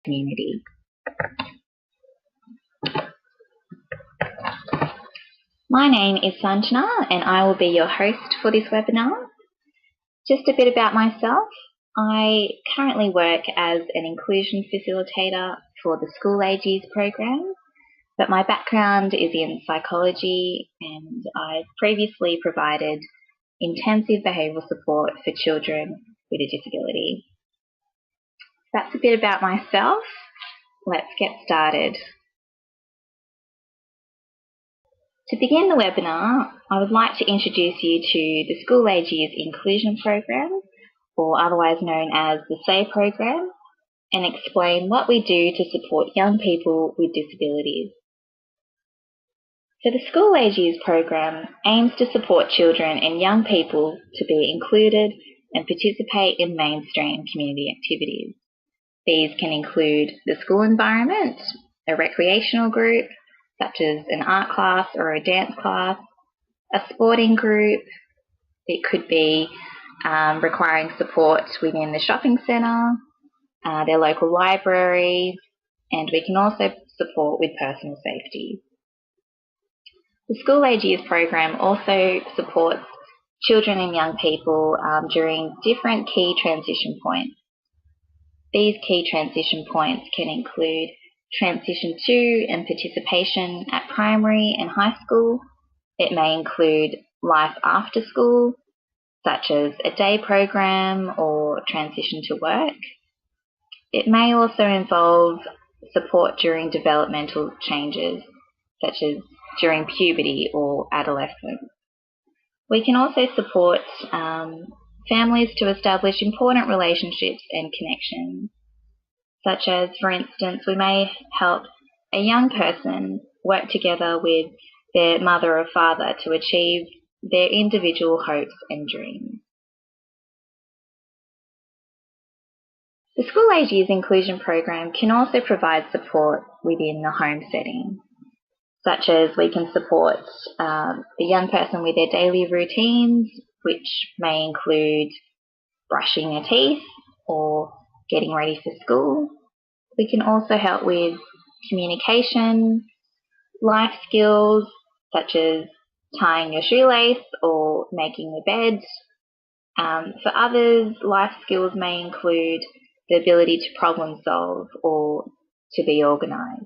community. My name is Sanjana and I will be your host for this webinar. Just a bit about myself. I currently work as an inclusion facilitator for the School Age Years program, but my background is in psychology and I've previously provided intensive behavioural support for children with a disability. That's a bit about myself. Let's get started. To begin the webinar, I would like to introduce you to the School Age Years Inclusion Program, or otherwise known as the SAY program, and explain what we do to support young people with disabilities. So the School Age Years program aims to support children and young people to be included and participate in mainstream community activities. These can include the school environment, a recreational group, such as an art class or a dance class, a sporting group. It could be requiring support within the shopping centre, their local library, and we can also support with personal safety. The School Age Years program also supports children and young people during different key transition points. These key transition points can include transition to and participation at primary and high school. It may include life after school, such as a day program or transition to work. It may also involve support during developmental changes, such as during puberty or adolescence. We can also support families to establish important relationships and connections, such as, for instance, we may help a young person work together with their mother or father to achieve their individual hopes and dreams. The School Age Years Inclusion program can also provide support within the home setting, such as we can support the young person with their daily routines, which may include brushing their teeth or getting ready for school. We can also help with communication, life skills, such as tying your shoelace or making the bed. For others, life skills may include the ability to problem solve or to be organised.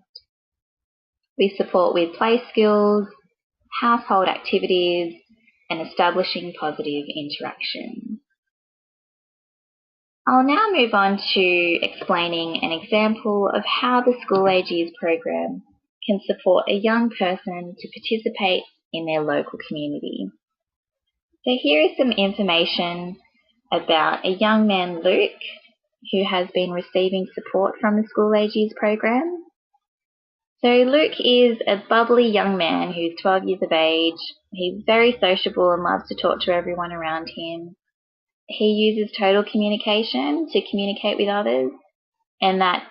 We support with play skills, household activities, and establishing positive interaction. I'll now move on to explaining an example of how the School Age Years program can support a young person to participate in their local community. So here is some information about a young man, Luke, who has been receiving support from the School Age Years program. So Luke is a bubbly young man who's 12 years of age. He's very sociable and loves to talk to everyone around him. He uses total communication to communicate with others, and that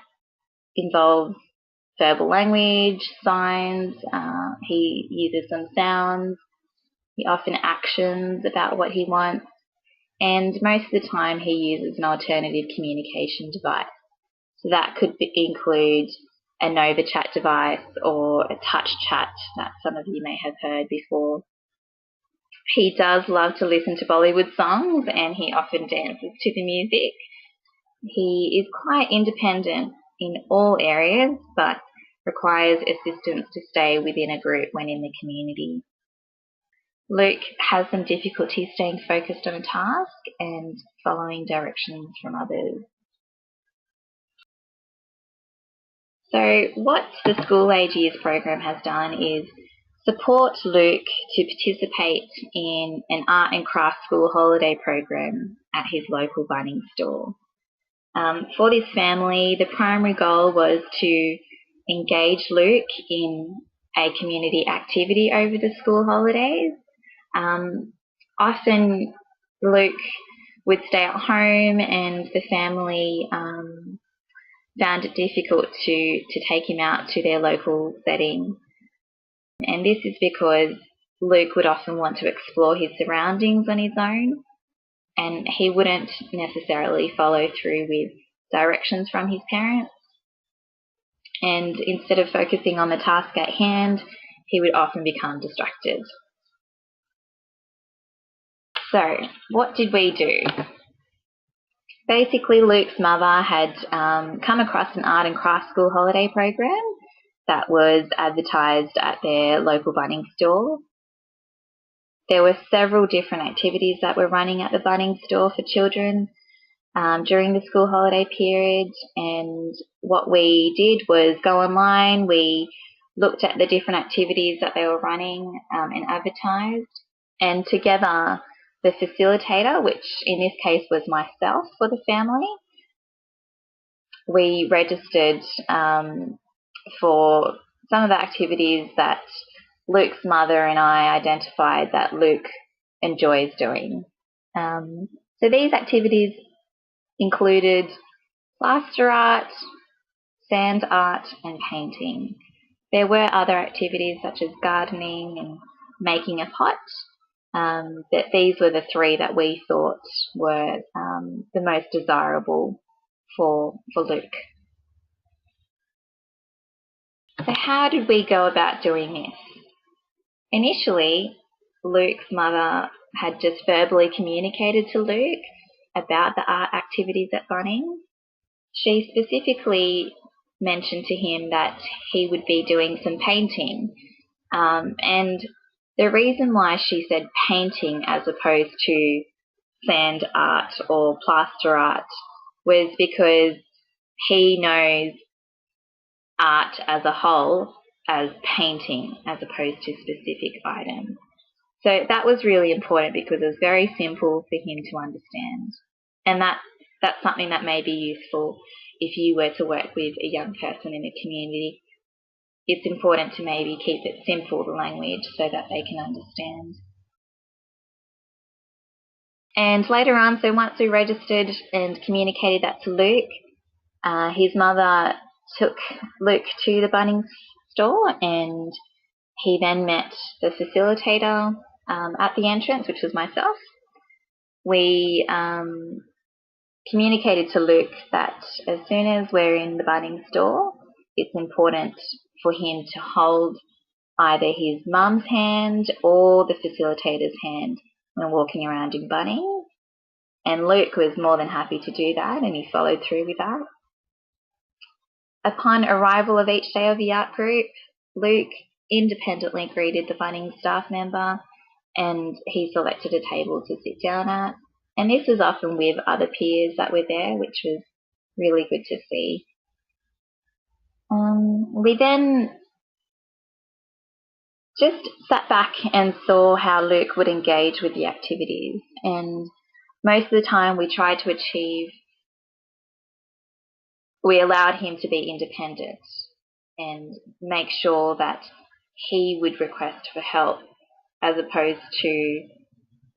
involves verbal language, signs. He uses some sounds. He often actions about what he wants, and most of the time he uses an alternative communication device. So that could include a Nova chat device or a touch chat that some of you may have heard before. He does love to listen to Bollywood songs and he often dances to the music. He is quite independent in all areas but requires assistance to stay within a group when in the community. Luke has some difficulty staying focused on a task and following directions from others. So what the School Age Years program has done is support Luke to participate in an art and craft school holiday program at his local Bunnings store. For this family, the primary goal was to engage Luke in a community activity over the school holidays. Often Luke would stay at home and the family found it difficult to take him out to their local setting. And this is because Luke would often want to explore his surroundings on his own, and he wouldn't necessarily follow through with directions from his parents. and instead of focusing on the task at hand, he would often become distracted. So, what did we do? Basically, Luke's mother had come across an art and craft school holiday program that was advertised at their local Bunnings store. There were several different activities that were running at the Bunnings store for children during the school holiday period, and what we did was go online. We looked at the different activities that they were running and advertised, and together the facilitator, which in this case was myself for the family, we registered for some of the activities that Luke's mother and I identified that Luke enjoys doing. So these activities included plaster art, sand art, and painting. There were other activities such as gardening and making a pot, but these were the three that we thought were the most desirable for Luke. So how did we go about doing this? Initially, Luke's mother had just verbally communicated to Luke about the art activities at Bunnings. She specifically mentioned to him that he would be doing some painting, and the reason why she said painting as opposed to sand art or plaster art was because he knows art as a whole as painting as opposed to specific items. So that was really important because it was very simple for him to understand. And that's something that may be useful if you were to work with a young person in a community. It's important to maybe keep it simple, the language, so that they can understand. And later on, so once we registered and communicated that to Luke, his mother took Luke to the Bunnings store, and he then met the facilitator at the entrance, which was myself. We communicated to Luke that as soon as we're in the Bunnings store, it's important for him to hold either his mum's hand or the facilitator's hand when walking around in Bunnings. And Luke was more than happy to do that, and he followed through with that. Upon arrival of each day of the art group, Luke independently greeted the Bunnings staff member, and he selected a table to sit down at. And this was often with other peers that were there, which was really good to see. We then just sat back and saw how Luke would engage with the activities. And most of the time we allowed him to be independent and make sure that he would request for help as opposed to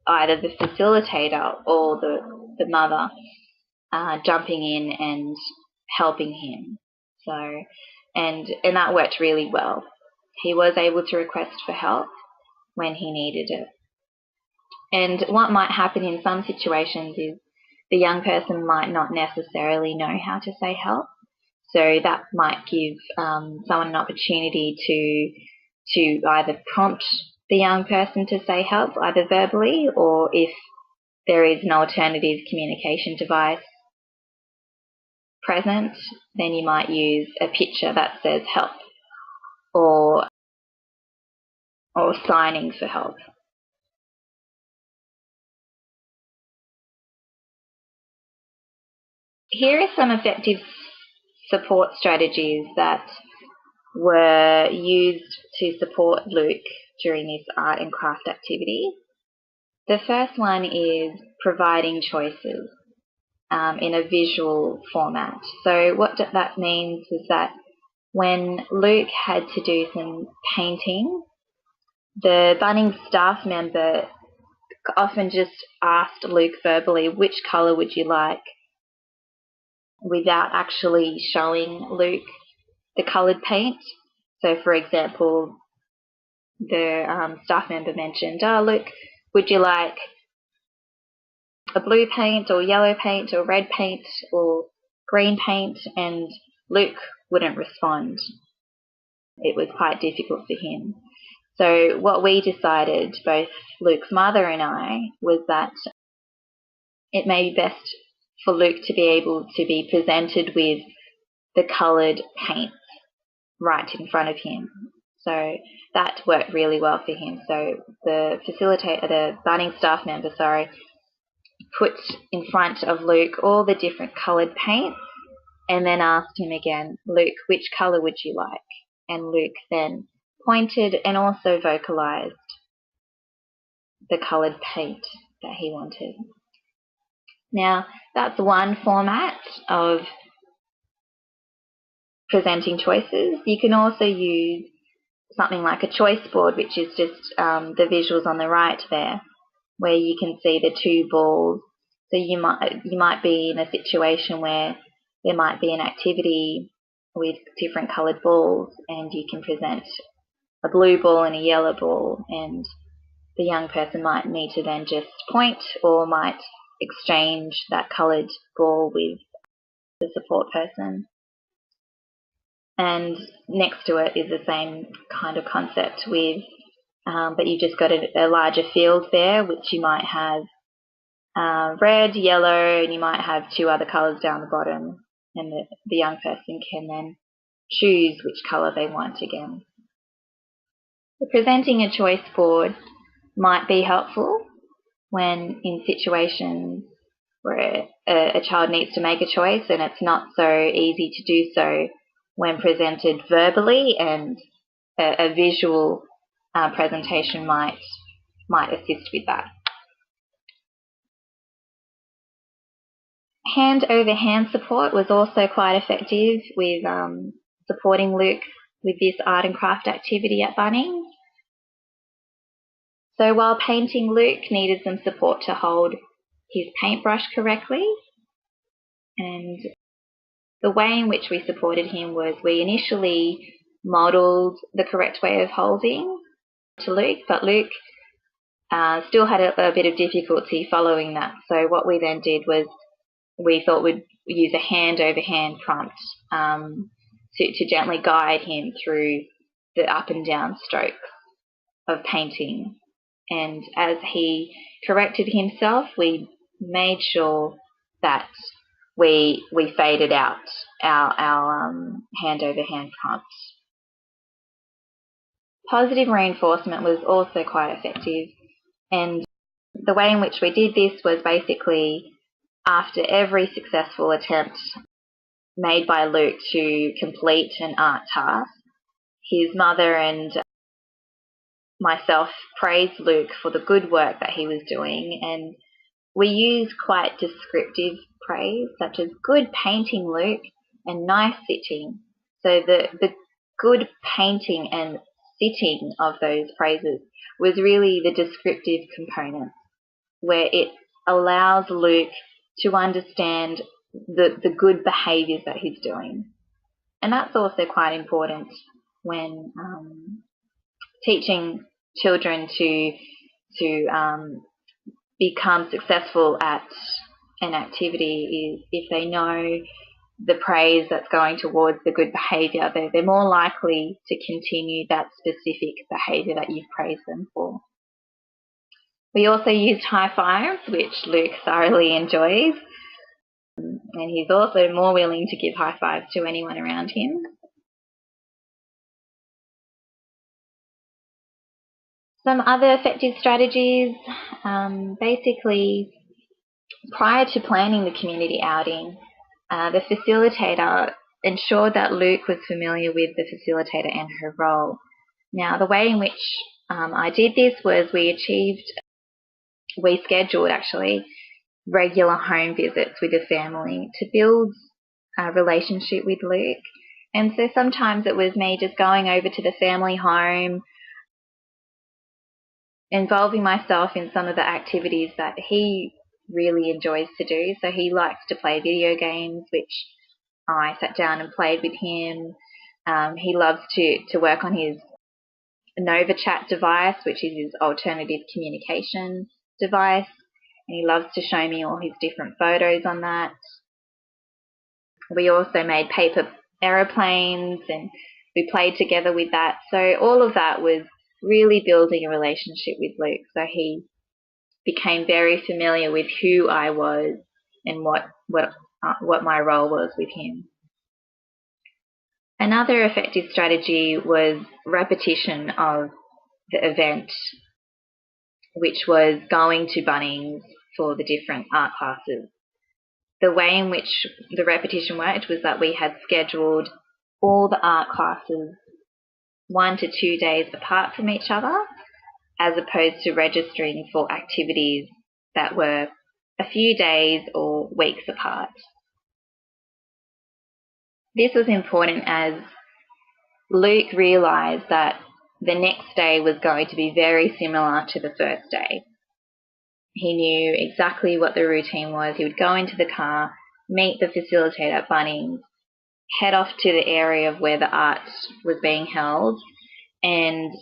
either the facilitator or the mother jumping in and helping him. So, and that worked really well. He was able to request for help when he needed it. And what might happen in some situations is the young person might not necessarily know how to say help. So that might give someone an opportunity to either prompt the young person to say help, either verbally, or if there is an alternative communication device present, then you might use a picture that says help or signing for help. Here are some effective support strategies that were used to support Luke during this art and craft activity. The first one is providing choices in a visual format. So what that means is that when Luke had to do some painting, the Bunnings staff member often just asked Luke verbally, which colour would you like, without actually showing Luke the coloured paint. So for example, the staff member mentioned, Luke, would you like a blue paint or yellow paint or red paint or green paint? And Luke wouldn't respond. It was quite difficult for him. So what we decided, both Luke's mother and I, was that it may be best for Luke to be able to be presented with the coloured paints right in front of him. So that worked really well for him. So the Bunnings staff member, put in front of Luke all the different coloured paints and then asked him again, Luke, which colour would you like? And Luke then pointed and also vocalised the coloured paint that he wanted. Now, that's one format of presenting choices. You can also use something like a choice board, which is just the visuals on the right there, where you can see the two balls. So you might be in a situation where there might be an activity with different coloured balls, and you can present a blue ball and a yellow ball, and the young person might need to then just point or might exchange that coloured ball with the support person. And next to it is the same kind of concept with, but you've just got a larger field there, which you might have red, yellow, and you might have two other colours down the bottom, and the young person can then choose which colour they want again. Presenting a choice board might be helpful when in situations where a child needs to make a choice and it's not so easy to do so when presented verbally, and a visual presentation might assist with that. Hand-over-hand support was also quite effective with supporting Luke with this art and craft activity at Bunnings. So while painting, Luke needed some support to hold his paintbrush correctly, and the way in which we supported him was we initially modelled the correct way of holding to Luke, but Luke still had a bit of difficulty following that. So what we then did was we thought we'd use a hand-over-hand prompt to gently guide him through the up and down strokes of painting. And as he corrected himself, we made sure that we faded out our hand-over-hand prompt. Positive reinforcement was also quite effective, and the way in which we did this was basically after every successful attempt made by Luke to complete an art task, his mother and myself praised Luke for the good work that he was doing, and we used quite descriptive praise, such as good painting, Luke, and nice sitting. So the good painting and sitting of those praises was really the descriptive component, where it allows Luke to understand the good behaviours that he's doing. And that's also quite important when teaching children to become successful at an activity is if they know the praise that's going towards the good behaviour, they're more likely to continue that specific behaviour that you've praised them for. We also used high fives, which Luke thoroughly enjoys, and he's also more willing to give high fives to anyone around him. Some other effective strategies, basically prior to planning the community outing, the facilitator ensured that Luke was familiar with the facilitator and her role. Now, the way in which I did this was we scheduled actually regular home visits with the family to build a relationship with Luke. And so sometimes it was me just going over to the family home, involving myself in some of the activities that he really enjoys to do. So he likes to play video games, which I sat down and played with him. He loves to work on his NovaChat device, which is his alternative communication device, and he loves to show me all his different photos on that. We also made paper aeroplanes, and we played together with that. So all of that was really building a relationship with Luke. So he became very familiar with who I was and what my role was with him. Another effective strategy was repetition of the event, which was going to Bunnings for the different art classes. The way in which the repetition worked was that we had scheduled all the art classes 1 to 2 days apart from each other, as opposed to registering for activities that were a few days or weeks apart. This was important as Luke realised that the next day was going to be very similar to the first day. He knew exactly what the routine was. He would go into the car, meet the facilitator at Bunnings, head off to the area of where the art was being held, and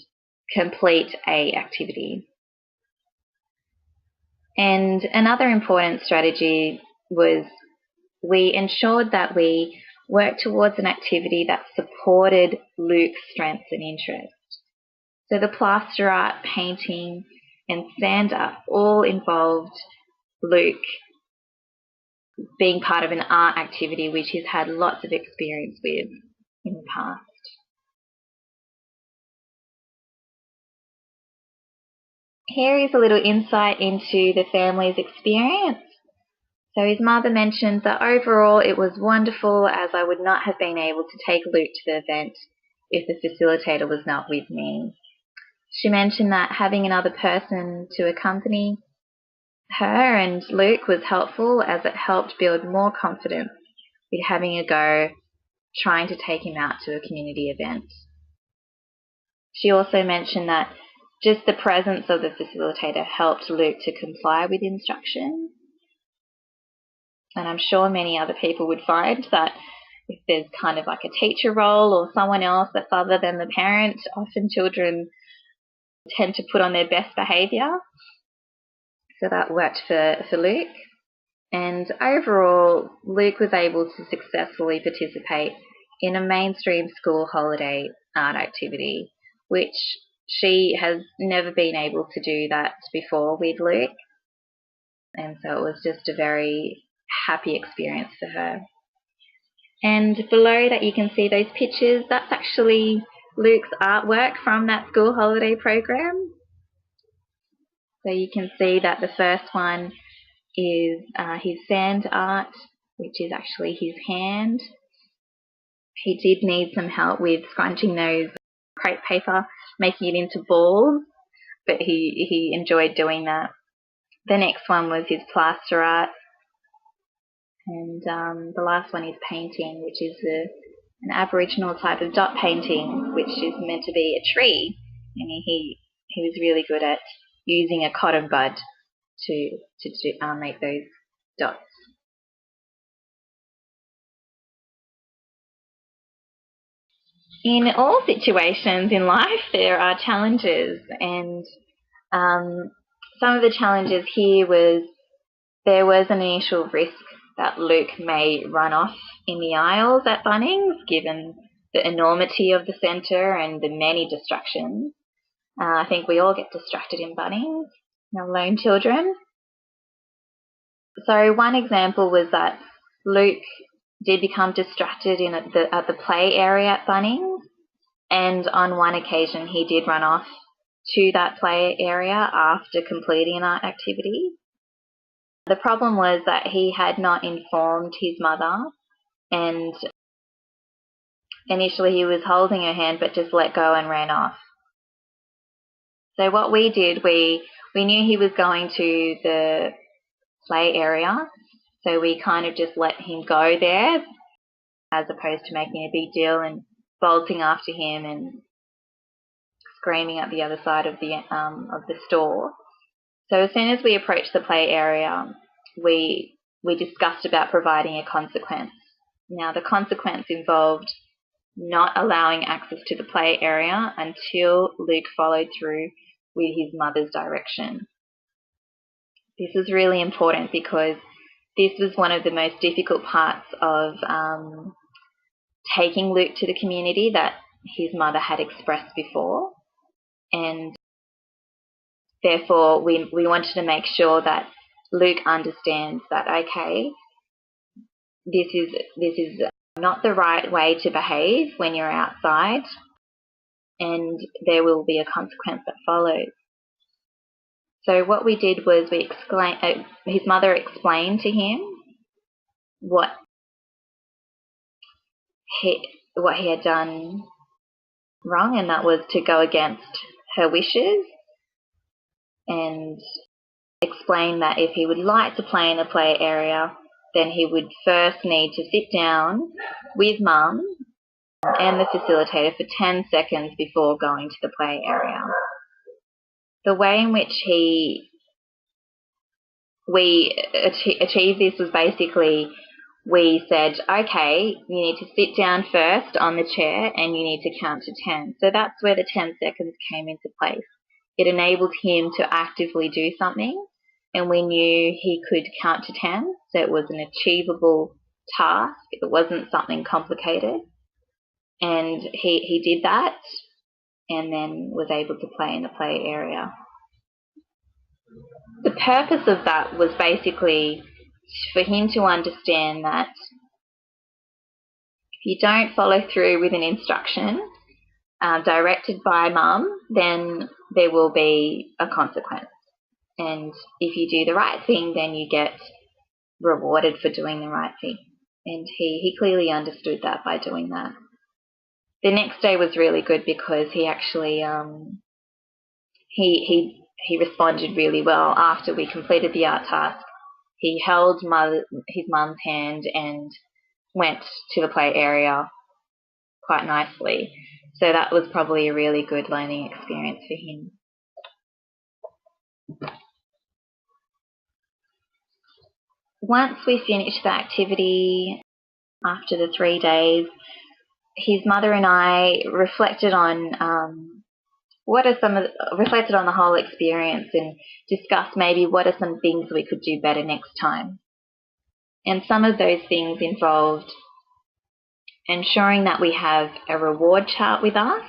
complete a activity. And another important strategy was we ensured that we worked towards an activity that supported Luke's strengths and interests. So the plaster art, painting, and stand up all involved Luke being part of an art activity which he's had lots of experience with in the past. Here is a little insight into the family's experience. So his mother mentioned that overall it was wonderful, as I would not have been able to take Luke to the event if the facilitator was not with me. She mentioned that having another person to accompany her and Luke was helpful, as it helped build more confidence with having a go trying to take him out to a community event. She also mentioned that just the presence of the facilitator helped Luke to comply with instructions. And I'm sure many other people would find that if there's kind of like a teacher role or someone else that's other than the parent, often children tend to put on their best behaviour. So that worked for Luke. And overall, Luke was able to successfully participate in a mainstream school holiday art activity, which she has never been able to do that before with Luke. And so it was just a very happy experience for her. And below that you can see those pictures, that's actually Luke's artwork from that school holiday program. So you can see that the first one is his sand art, which is actually his hand. He did need some help with scrunching those crepe paper, making it into balls, but he enjoyed doing that. The next one was his plaster art, and the last one is painting, which is an Aboriginal type of dot painting, which is meant to be a tree, and he was really good at using a cotton bud to make those dots. In all situations in life, there are challenges, and some of the challenges here was there was an initial risk that Luke may run off in the aisles at Bunnings, given the enormity of the centre and the many distractions. I think we all get distracted in Bunnings, lone children. So one example was that Luke did become distracted at the play area at Bunnings, and on one occasion he did run off to that play area after completing an art activity. The problem was that he had not informed his mother, and initially he was holding her hand but just let go and ran off. So what we did, we knew he was going to the play area, so we kind of just let him go there as opposed to making a big deal and bolting after him and screaming at the other side of the store. So as soon as we approached the play area, we discussed about providing a consequence. Now the consequence involved not allowing access to the play area until Luke followed through with his mother's direction. This is really important because this was one of the most difficult parts of taking Luke to the community that his mother had expressed before, and therefore we wanted to make sure that Luke understands that, okay, this is not the right way to behave when you're outside, and there will be a consequence that follows. So what we did was his mother explained to him what he had done wrong, and that was to go against her wishes, and explain that if he would like to play in the play area, then he would first need to sit down with Mum and the facilitator for 10 seconds before going to the play area. The way in which we achieved this was basically, we said, okay, you need to sit down first on the chair and you need to count to 10. So that's where the 10 seconds came into place. It enabled him to actively do something, and we knew he could count to 10, so it was an achievable task. It wasn't something complicated. And he did that, and then was able to play in the play area. The purpose of that was basically for him to understand that if you don't follow through with an instruction directed by Mum, then there will be a consequence. And if you do the right thing, then you get rewarded for doing the right thing. And he clearly understood that by doing that. The next day was really good because he actually he responded really well after we completed the art task. He held his mum's hand and went to the play area quite nicely. So that was probably a really good learning experience for him. Once we finished the activity, after the 3 days, his mother and I reflected on reflected on the whole experience and discussed maybe what are some things we could do better next time. And some of those things involved ensuring that we have a reward chart with us,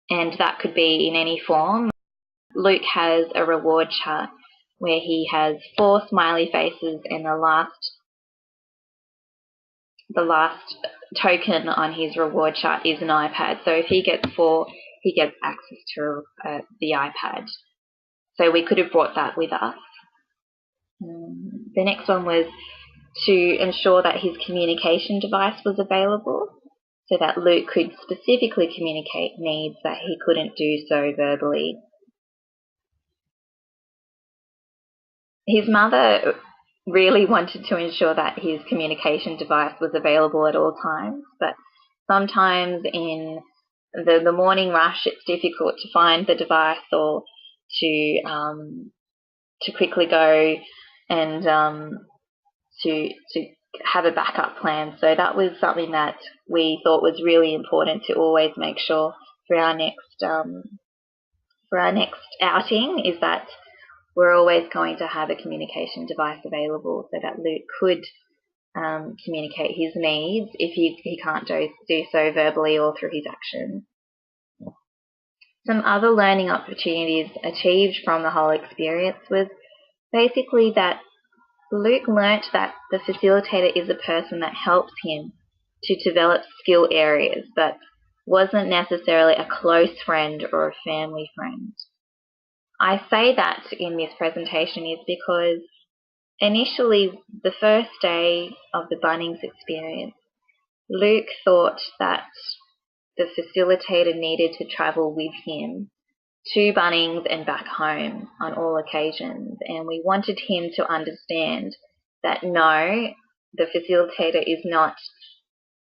and that could be in any form. Luke has a reward chart where he has 4 smiley faces, and the last token on his reward chart is an iPad. So if he gets 4, he gets access to the iPad. So we could have brought that with us. The next one was to ensure that his communication device was available so that Luke could specifically communicate needs that he couldn't do so verbally. His mother really wanted to ensure that his communication device was available at all times, but sometimes in the morning rush it's difficult to find the device or to quickly go and to have a backup plan. So that was something that we thought was really important to always make sure for our next outing, is that we're always going to have a communication device available so that Luke could communicate his needs if he can't do so verbally or through his actions. Some other learning opportunities achieved from the whole experience was basically that Luke learnt that the facilitator is a person that helps him to develop skill areas, but wasn't necessarily a close friend or a family friend. I say that in this presentation is because initially, the first day of the Bunnings experience, Luke thought that the facilitator needed to travel with him to Bunnings and back home on all occasions, and we wanted him to understand that no, the facilitator is not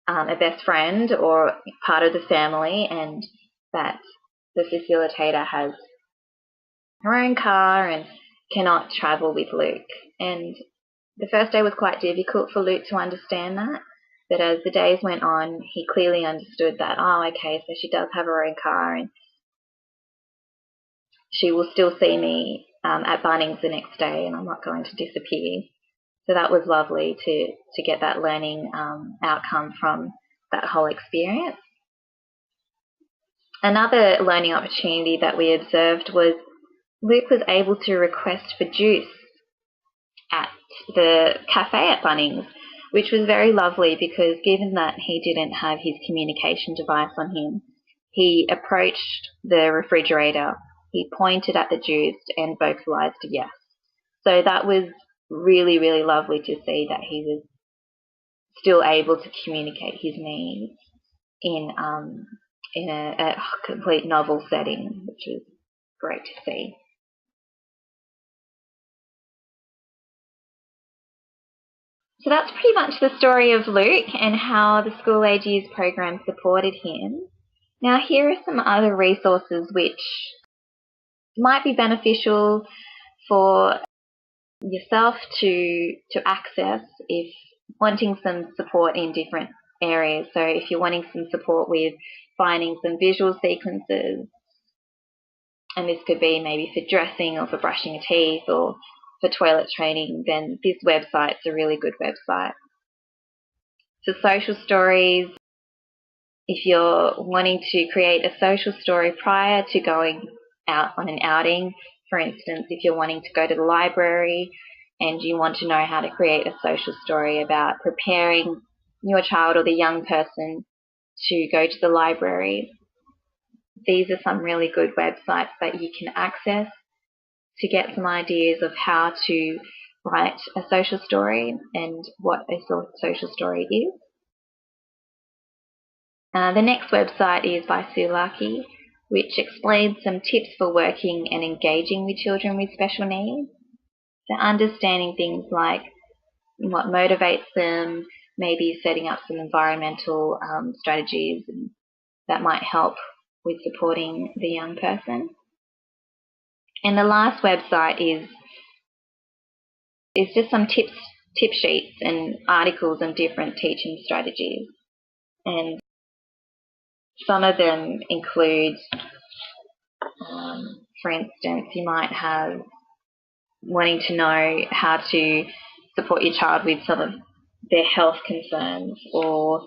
a best friend or part of the family, and that the facilitator has her own car and cannot travel with Luke. And the first day was quite difficult for Luke to understand that, but as the days went on, he clearly understood that, oh, okay, so she does have her own car and she will still see me at Bunnings the next day and I'm not going to disappear. So that was lovely to get that learning outcome from that whole experience. Another learning opportunity that we observed was Luke was able to request for juice at the cafe at Bunnings, which was very lovely because given that he didn't have his communication device on him, he approached the refrigerator, he pointed at the juice and vocalized a yes. So that was really, really lovely to see that he was still able to communicate his needs in a complete novel setting, which is great to see. So that's pretty much the story of Luke and how the School Age Years program supported him. Now here are some other resources which might be beneficial for yourself to access if wanting some support in different areas. So if you're wanting some support with finding some visual sequences, and this could be maybe for dressing or for brushing your teeth or for toilet training, then this website's a really good website. For social stories, if you're wanting to create a social story prior to going out on an outing, for instance, if you're wanting to go to the library and you want to know how to create a social story about preparing your child or the young person to go to the library, these are some really good websites that you can access to get some ideas of how to write a social story and what a social story is. The next website is by Sulaki, which explains some tips for working and engaging with children with special needs. So understanding things like what motivates them, maybe setting up some environmental strategies that might help with supporting the young person. And the last website is just some tip sheets and articles on different teaching strategies. And some of them include, for instance, you might have wanting to know how to support your child with some of their health concerns, or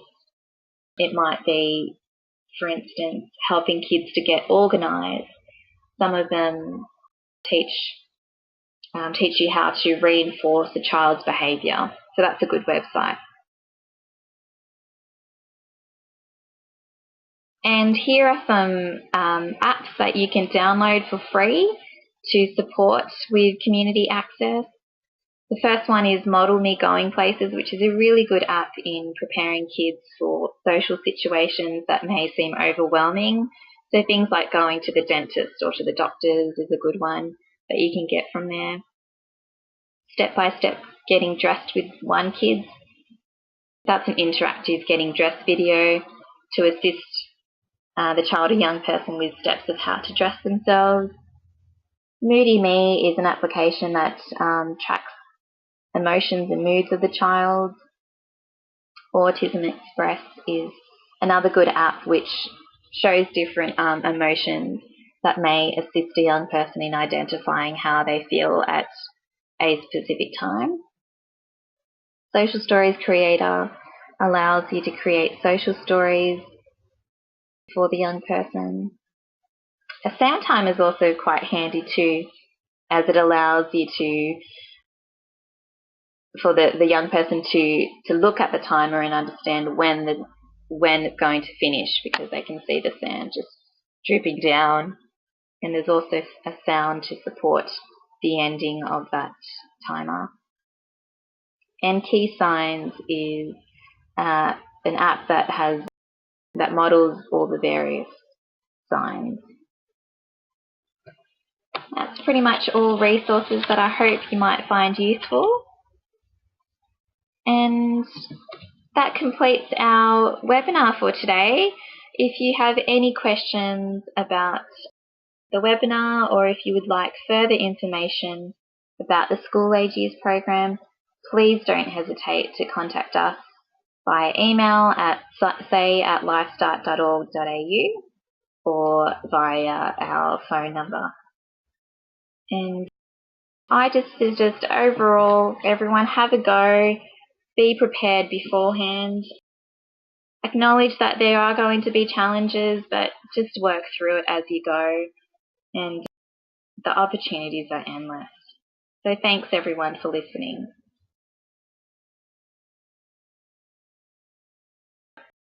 it might be, for instance, helping kids to get organised. Some of them teach you how to reinforce a child's behaviour. So that's a good website. And here are some apps that you can download for free to support with community access. The first one is Model Me Going Places, which is a really good app in preparing kids for social situations that may seem overwhelming. So things like going to the dentist or to the doctors is a good one that you can get from there. Step-by-step getting dressed with One Kids. That's an interactive getting dressed video to assist the child or young person with steps of how to dress themselves. Moody Me is an application that tracks emotions and moods of the child. Autism Express is another good app which shows different emotions that may assist a young person in identifying how they feel at a specific time. Social Stories Creator allows you to create social stories for the young person. A sound time is also quite handy too, as it allows you for the young person to look at the timer and understand when it's going to finish, because they can see the sand just dripping down. And there's also a sound to support the ending of that timer. And Key Signs is an app that models all the various signs. That's pretty much all resources that I hope you might find useful. And that completes our webinar for today. If you have any questions about the webinar, or if you would like further information about the School Age Years program, please don't hesitate to contact us via email at say@lifestart.org.au or via our phone number. And I just suggest overall, everyone have a go, be prepared beforehand, acknowledge that there are going to be challenges, but just work through it as you go, and the opportunities are endless. So thanks everyone for listening.